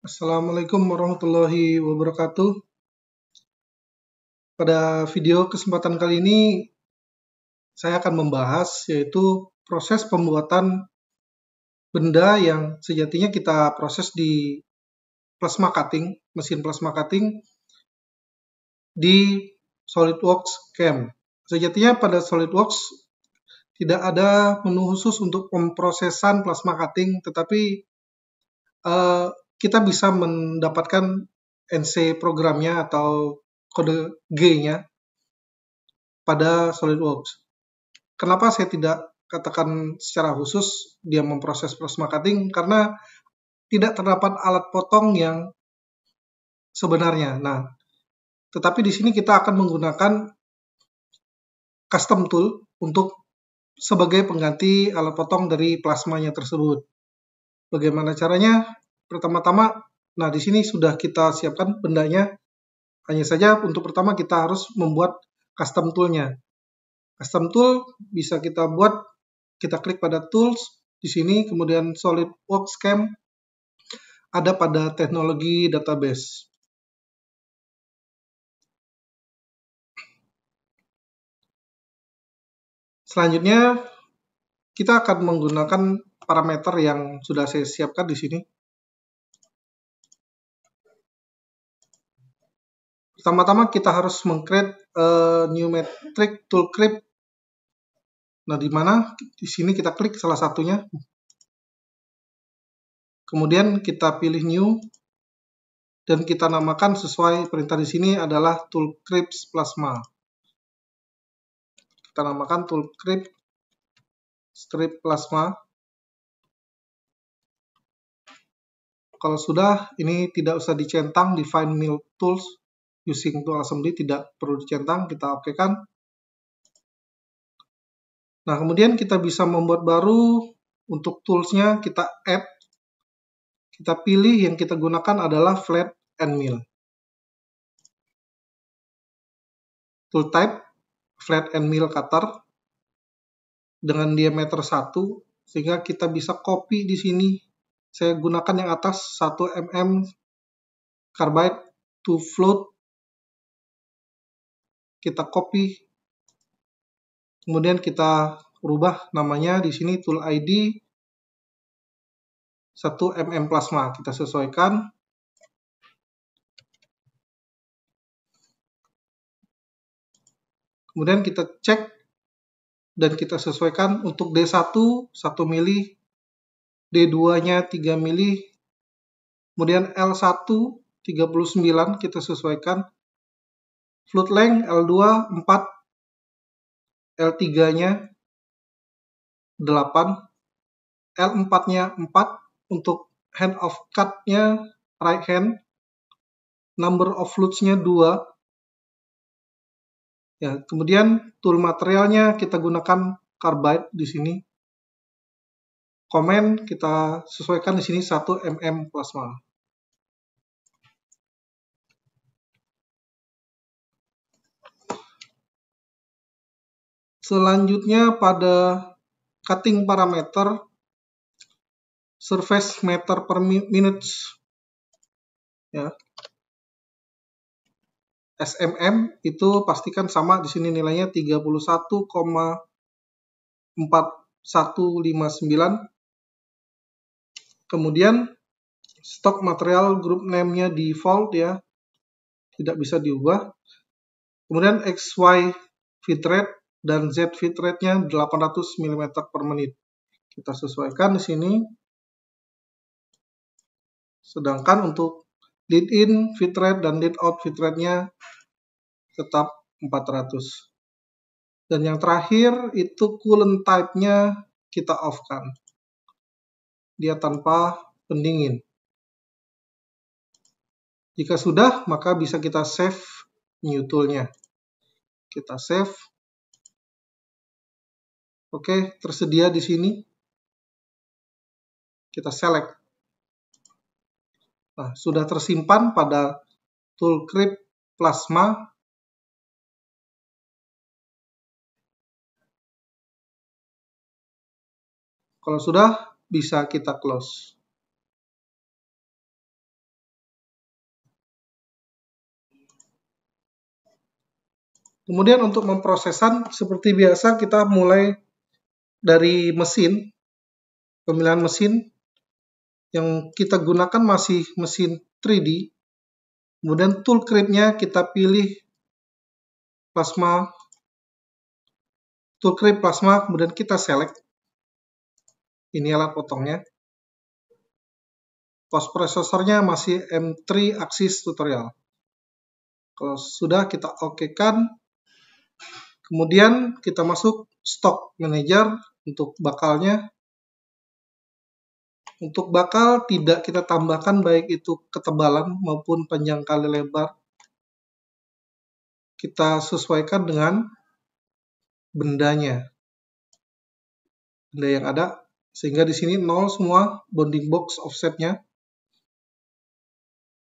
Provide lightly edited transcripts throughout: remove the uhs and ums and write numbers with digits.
Assalamualaikum warahmatullahi wabarakatuh. Pada video kesempatan kali ini, saya akan membahas yaitu proses pembuatan benda yang sejatinya kita proses di plasma cutting, mesin plasma cutting di SolidWorks CAM. Sejatinya pada SolidWorks tidak ada menu khusus untuk pemrosesan plasma cutting, tetapi kita bisa mendapatkan NC programnya atau kode G-nya pada SolidWorks. Kenapa saya tidak katakan secara khusus dia memproses plasma cutting? Karena tidak terdapat alat potong yang sebenarnya. Nah, tetapi di sini kita akan menggunakan custom tool untuk sebagai pengganti alat potong dari plasmanya tersebut. Bagaimana caranya? Pertama-tama, nah di sini sudah kita siapkan bendanya. Hanya saja untuk pertama kita harus membuat custom tool-nya. Custom tool bisa kita buat, kita klik pada tools di sini, kemudian SolidWorks CAM ada pada teknologi database. Selanjutnya kita akan menggunakan parameter yang sudah saya siapkan di sini. Pertama-tama kita harus meng-create new metric tool create. Nah, di mana di sini kita klik salah satunya. Kemudian kita pilih new dan kita namakan sesuai perintah di sini adalah tool create plasma. Kita namakan tool create strip plasma. Kalau sudah, ini tidak usah dicentang, define mill tools using tool assembly, tidak perlu dicentang, kita okekan. Nah, kemudian kita bisa membuat baru. Untuk toolsnya kita add, kita pilih yang kita gunakan adalah flat and mill. Tool type flat and mill cutter dengan diameter 1, sehingga kita bisa copy di sini. Saya gunakan yang atas 1 mm carbide to float. Kita copy. Kemudian kita rubah namanya di sini tool ID 1 mm plasma. Kita sesuaikan. Kemudian kita cek dan kita sesuaikan untuk D1 1 mili, D2-nya 3 mili, kemudian L1 39 kita sesuaikan, float length L2 4, L3-nya 8, L4-nya 4, untuk hand of cut-nya right hand, number of flutes-nya 2. Ya, kemudian tool materialnya kita gunakan carbide di sini. Komen kita sesuaikan di sini 1 mm plasma. Selanjutnya pada cutting parameter surface meter per minutes, ya. SMM itu pastikan sama di sini nilainya 31,4159. Kemudian stock material group name-nya default, ya, tidak bisa diubah. Kemudian XY feed rate dan Z feed rate-nya 800 mm per menit. Kita sesuaikan di sini. Sedangkan untuk lead in feed rate dan lead out feed rate-nya tetap 400. Dan yang terakhir itu coolant type-nya kita off-kan. Dia tanpa pendingin. Jika sudah, maka bisa kita save new tool-nya. Kita save. Oke, tersedia di sini. Kita select. Nah, sudah tersimpan pada tool create plasma. Kalau sudah, bisa kita close. Kemudian untuk memprosesan, seperti biasa kita mulai dari mesin, pemilihan mesin yang kita gunakan masih mesin 3D. Kemudian tool crib-nya kita pilih plasma, tool crib plasma, kemudian kita select. Ini alat potongnya. Post prosesornya masih M3 Axis Tutorial. Kalau sudah kita okekan, kemudian kita masuk stock manager untuk bakalnya. Untuk bakal tidak kita tambahkan baik itu ketebalan maupun panjang kali lebar. Kita sesuaikan dengan bendanya. Benda yang ada, sehingga di sini 0 semua bounding box offsetnya.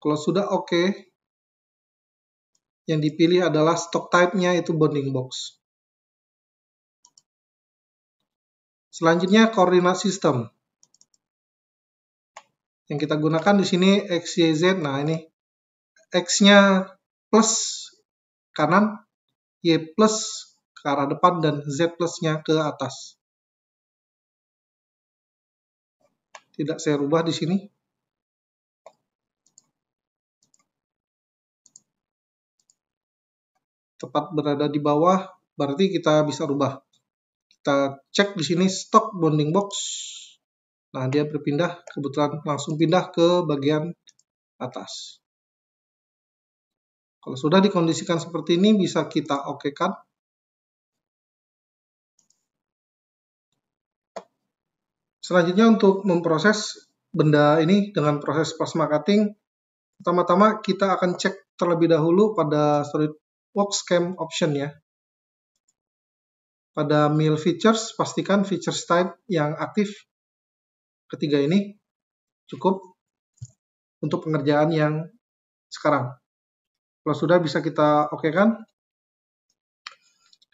Kalau sudah oke, yang dipilih adalah stock type-nya itu bounding box. Selanjutnya koordinat sistem. Yang kita gunakan di sini X, Y, Z. Nah ini X-nya plus kanan, Y plus ke arah depan, dan Z plusnya ke atas. Tidak saya rubah di sini. Tepat berada di bawah, berarti kita bisa rubah. Kita cek di sini stock bounding box. Nah, dia berpindah, kebetulan langsung pindah ke bagian atas. Kalau sudah dikondisikan seperti ini, bisa kita okekan. Selanjutnya untuk memproses benda ini dengan proses plasma cutting, pertama-tama kita akan cek terlebih dahulu pada SolidWorks Cam option ya. Pada mill features, pastikan features type yang aktif. Ketiga ini cukup untuk pengerjaan yang sekarang. Kalau sudah bisa kita okekan.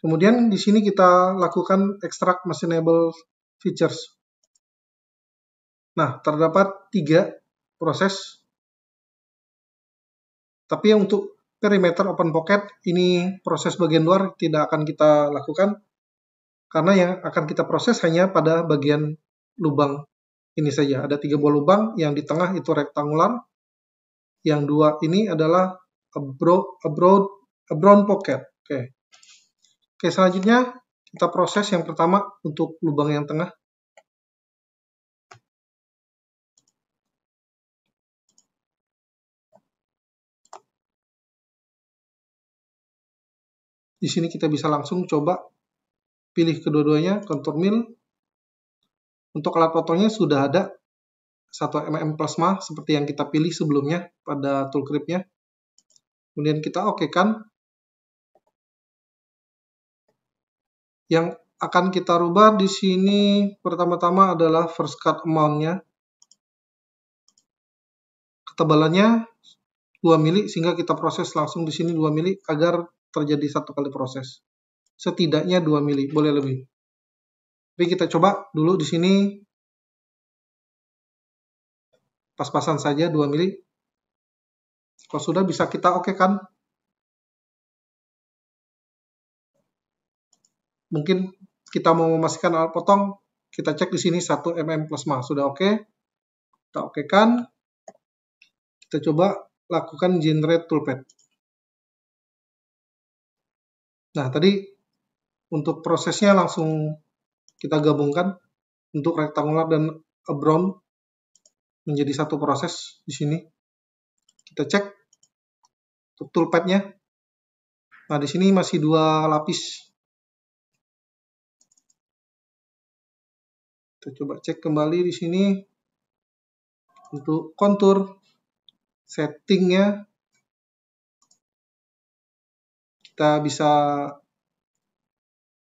Kemudian di sini kita lakukan extract machinable features. Nah, terdapat 3 proses. Tapi untuk perimeter open pocket, ini proses bagian luar tidak akan kita lakukan. Karena yang akan kita proses hanya pada bagian lubang ini saja. Ada 3 buah lubang, yang di tengah itu rektangular. Yang 2 ini adalah a brown pocket. Oke, selanjutnya kita proses yang pertama untuk lubang yang tengah. Di sini kita bisa langsung coba pilih kedua-duanya, contour mill. Untuk alat potongnya sudah ada 1 mm plasma seperti yang kita pilih sebelumnya pada tool grip-nya. Kemudian kita okekan. Yang akan kita rubah di sini pertama-tama adalah first cut amount-nya. Ketebalannya 2 mili, sehingga kita proses langsung di sini 2 mili agar terjadi 1 kali proses. Setidaknya 2 mili, boleh lebih. Tapi kita coba dulu di sini pas-pasan saja 2 mili. Kalau sudah bisa kita okekan. Mungkin kita mau memastikan alat potong, kita cek di sini 1 mm plasma. Sudah oke. Kita okekan. Kita coba lakukan generate toolpath. Nah, tadi untuk prosesnya langsung kita gabungkan untuk rektangular dan brown menjadi 1 proses di sini. Kita cek untuk toolpath-nya. Nah, di sini masih 2 lapis. Kita coba cek kembali di sini untuk kontur settingnya. Kita bisa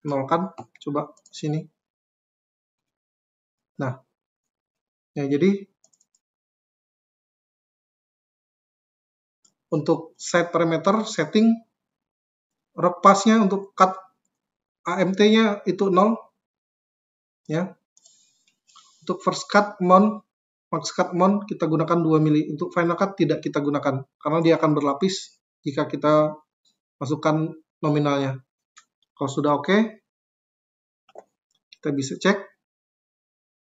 nolkan, coba sini. Nah, ya jadi untuk set parameter setting, rock pass-nya untuk cut AMT-nya itu 0 ya. Untuk first cut amount, max cut amount kita gunakan 2 mili. Untuk final cut tidak kita gunakan karena dia akan berlapis jika kita masukkan nominalnya. Kalau sudah oke, kita bisa cek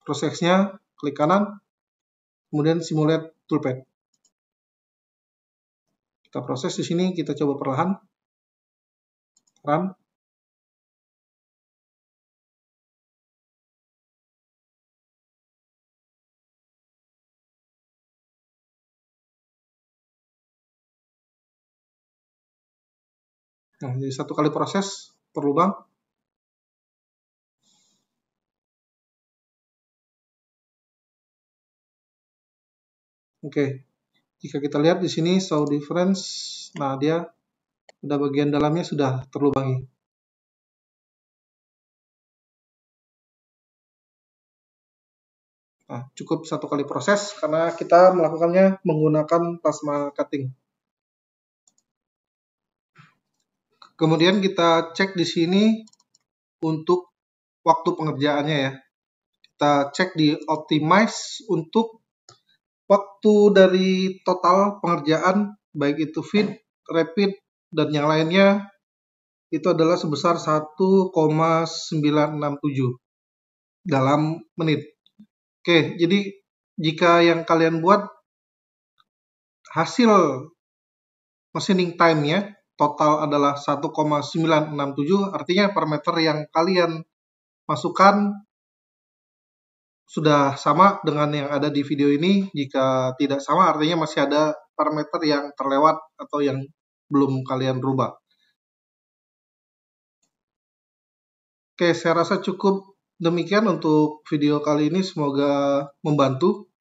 prosesnya, klik kanan, kemudian simulate toolpath. Kita proses di sini, kita coba perlahan, run. Nah, jadi satu kali proses per lubang. Oke, jika kita lihat di sini show difference, nah dia ada bagian dalamnya sudah terlubangi. Nah, cukup satu kali proses karena kita melakukannya menggunakan plasma cutting. Kemudian kita cek di sini untuk waktu pengerjaannya ya. Kita cek di optimize untuk waktu dari total pengerjaan, baik itu feed, rapid, dan yang lainnya, itu adalah sebesar 1,967 dalam menit. Oke, jadi jika yang kalian buat hasil machining time-nya total adalah 1,967, artinya parameter yang kalian masukkan sudah sama dengan yang ada di video ini. Jika tidak sama, artinya masih ada parameter yang terlewat atau yang belum kalian rubah. Oke, saya rasa cukup demikian untuk video kali ini. Semoga membantu.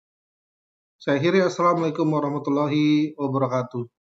Saya akhiri, assalamualaikum warahmatullahi wabarakatuh.